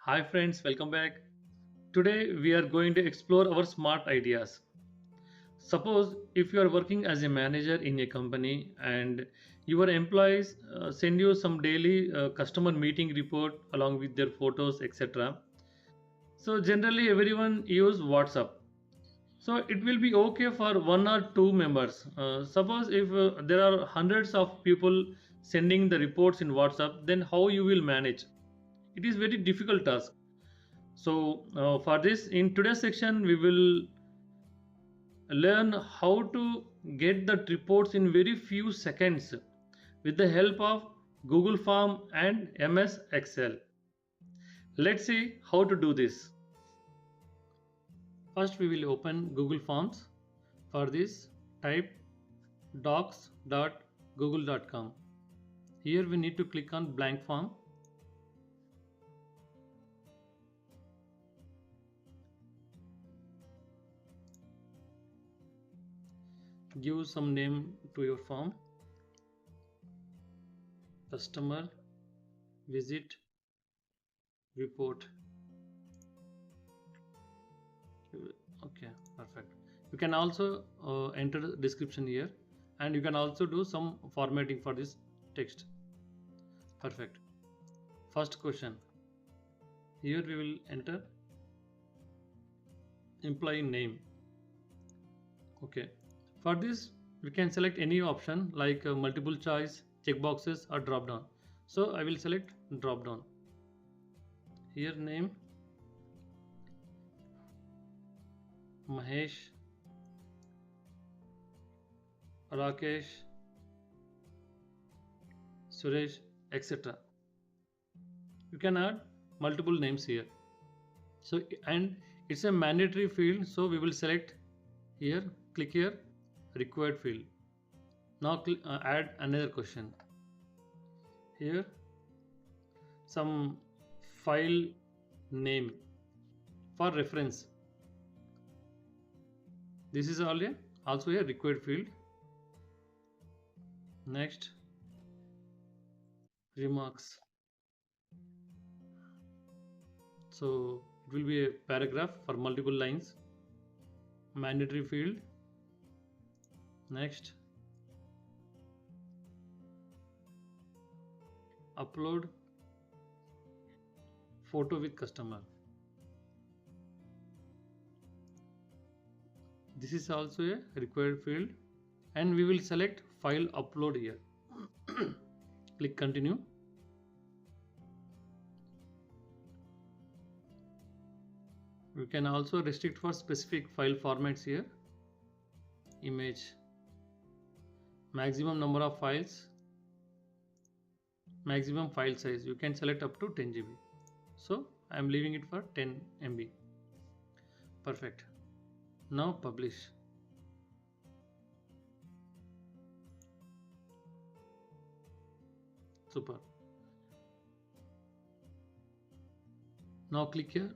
Hi friends, welcome back. Today we are going to explore our smart ideas. Suppose if you are working as a manager in a company and your employees send you some daily customer meeting report along with their photos, etc. So generally everyone use WhatsApp. So it will be okay for one or two members. Suppose if there are hundreds of people sending the reports in WhatsApp, then how you will manage? It is very difficult task. So for this, in today's section, we will learn how to get the reports in very few seconds with the help of Google Form and MS Excel. Let's see how to do this. First, we will open Google Forms. For this, type docs.google.com. Here we need to click on blank form. Give some name to your form. Customer visit report. Okay, perfect. You can also enter the description here, and you can also do some formatting for this text. Perfect. First question. Here we will enter employee name. Okay. For this, we can select any option like multiple choice, checkboxes, or drop down. So I will select drop down. Here name Mahesh, Rakesh, Suresh, etc. You can add multiple names here. So and it's a mandatory field, so we will select here, click here, required field. Now add another question. Here some file name for reference. This is also a required field. Next, remarks. So it will be a paragraph for multiple lines. Mandatory field. Next, upload photo with customer. This is also a required field, and we will select file upload here. Click continue. We can also restrict for specific file formats here. Image, maximum number of files, maximum file size. You can select up to 10 GB. So I am leaving it for 10 MB. Perfect. Now publish. Super. Now click here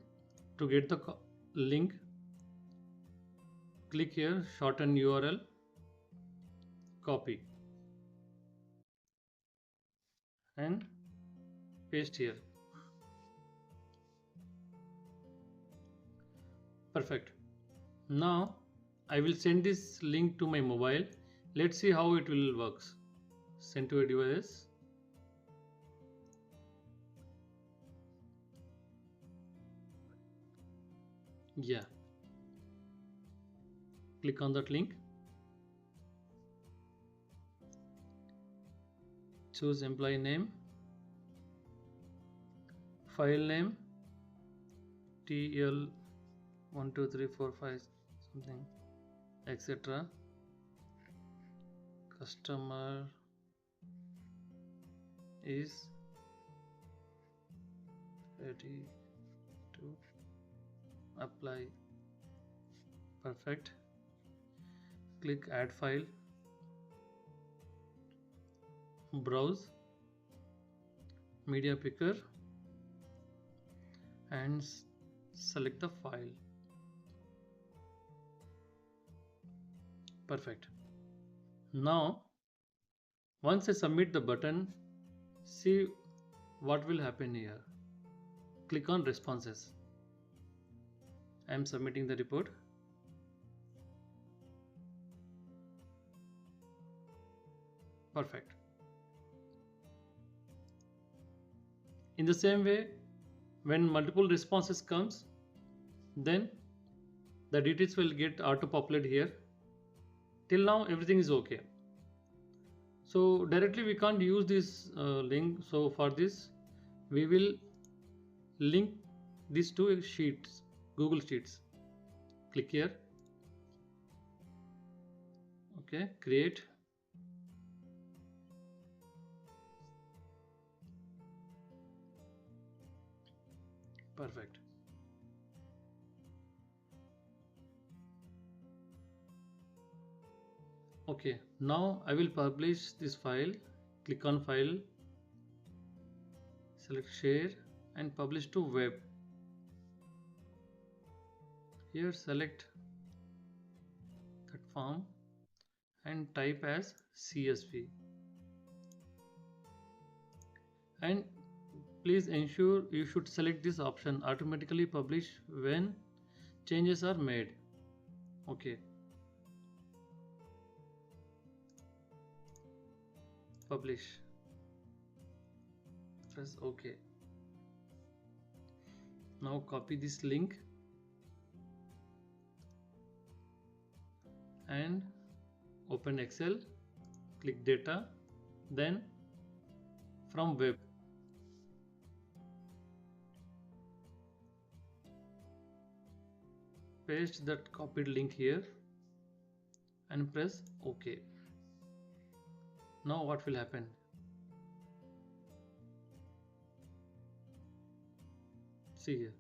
to get the link. Click here, shorten URL, copy, and paste here. Perfect. Now I will send this link to my mobile. Let's see how it will works. Send to a device. Yeah. Click on that link. Choose employee name, file name, TL 12345 something, etc. Customer is ready to apply. Perfect. Click add file, browse media picker, and select the file. Perfect. Now once I submit the button, see what will happen here. click on responses. I am submitting the report. Perfect. In the same way, when multiple responses comes, then the details will get auto populated here. Till now everything is okay. So directly we can't use this link. So for this we will link these two sheets, Google Sheets. Click here. Okay, create. Perfect. Okay, now I will publish this file. Click on file, select share and publish to web. Here select that form and type as CSV. And please ensure you should select this option, automatically publish when changes are made. Okay. Publish. Press OK. Now copy this link and open Excel. Click data, then from web. Paste that copied link here and press OK. Now what will happen? See here.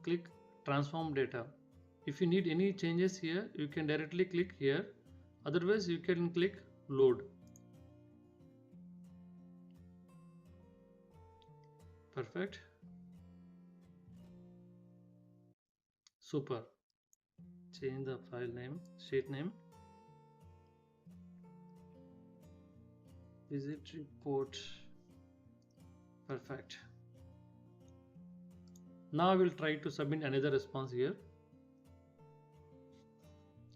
Click transform data. If you need any changes here, you can directly click here. Otherwise you can click load. Perfect. Super. Change the file name, sheet name. Visit report. Perfect. Now I will try to submit another response here.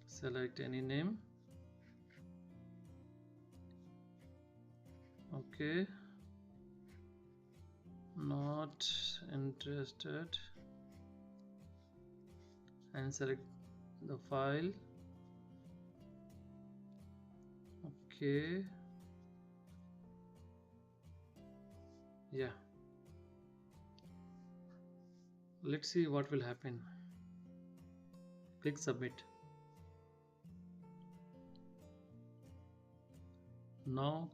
Select any name. Okay. Not interested. And select the file. Okay. Yeah. Let's see what will happen. Click submit. Now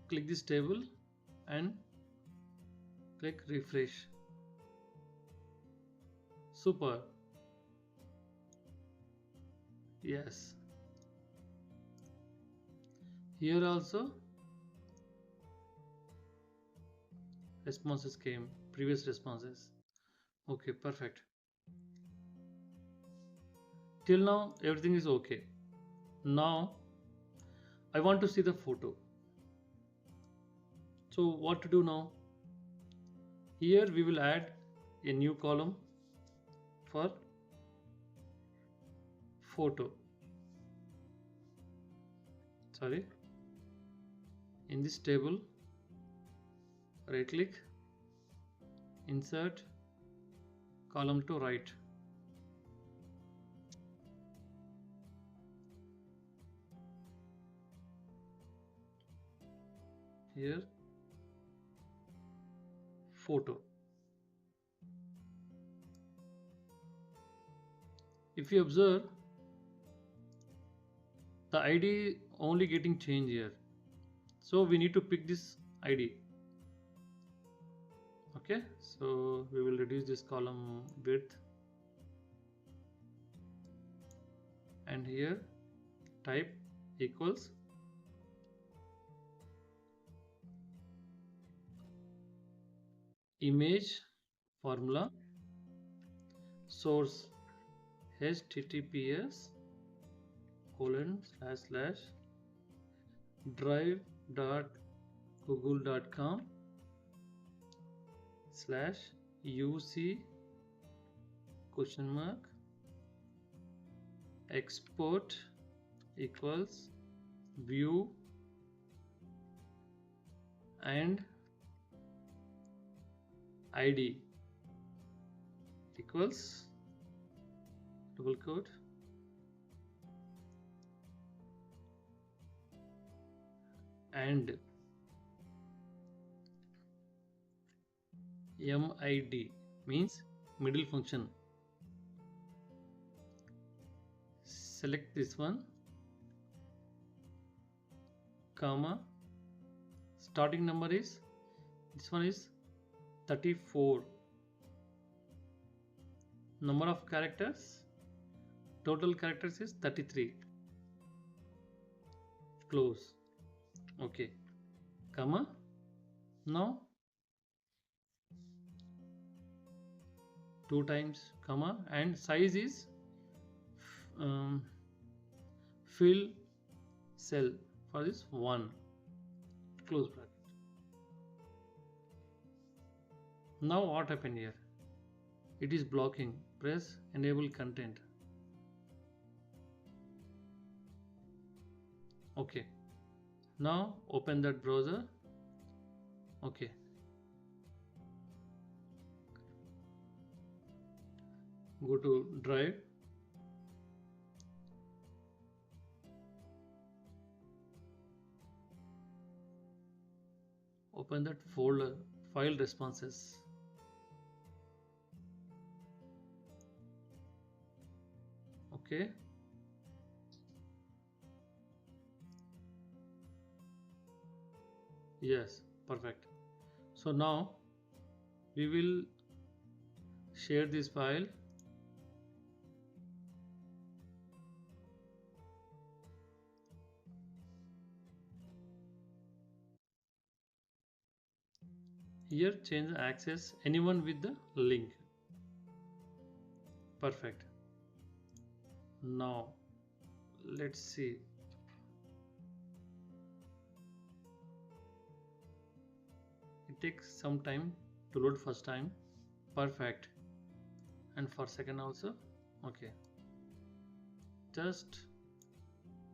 click this table and click refresh. Super. Yes. Here also responses came, previous responses. Okay, perfect. Till now everything is okay. Now I want to see the photo. So what to do now? Here we will add a new column for photo. Sorry. In this table, right click, insert, column to right. Here, photo. If you observe, the ID only getting changed here. So we need to pick this ID. Okay, so we will reduce this column width. And here type equals image formula source https:// drive.consolidate google.com/uc question mark export equals view and id equals double quote and mid means middle function. Select this one, comma, starting number is, this one is 34, number of characters, total characters is 33, close, okay, comma, now 2 times comma and size is fill cell for this 1, close bracket. Now what happened here? It is blocking. Press enable content. Okay, now open that browser. Okay, go to drive, open that folder, file responses. Okay, yes, perfect. So now we will share this file. Here change the access anyone with the link. Perfect. Now let's see. It takes some time to load first time. Perfect. And for second also. Okay, just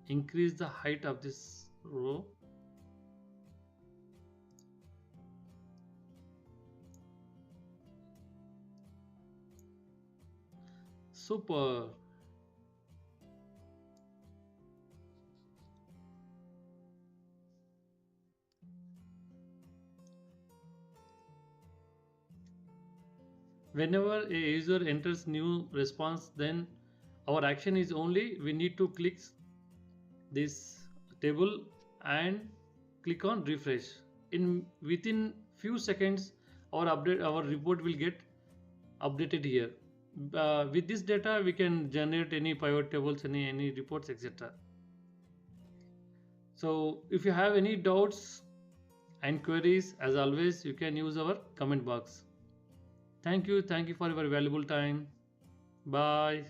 increase the height of this row. Super. Whenever a user enters new response, then our action is only we need to click this table and click on refresh. In within few seconds our report will get updated here. With this data we can generate any pivot tables, any reports, etc. So if you have any doubts and queries, as always you can use our comment box. Thank you for your valuable time. Bye.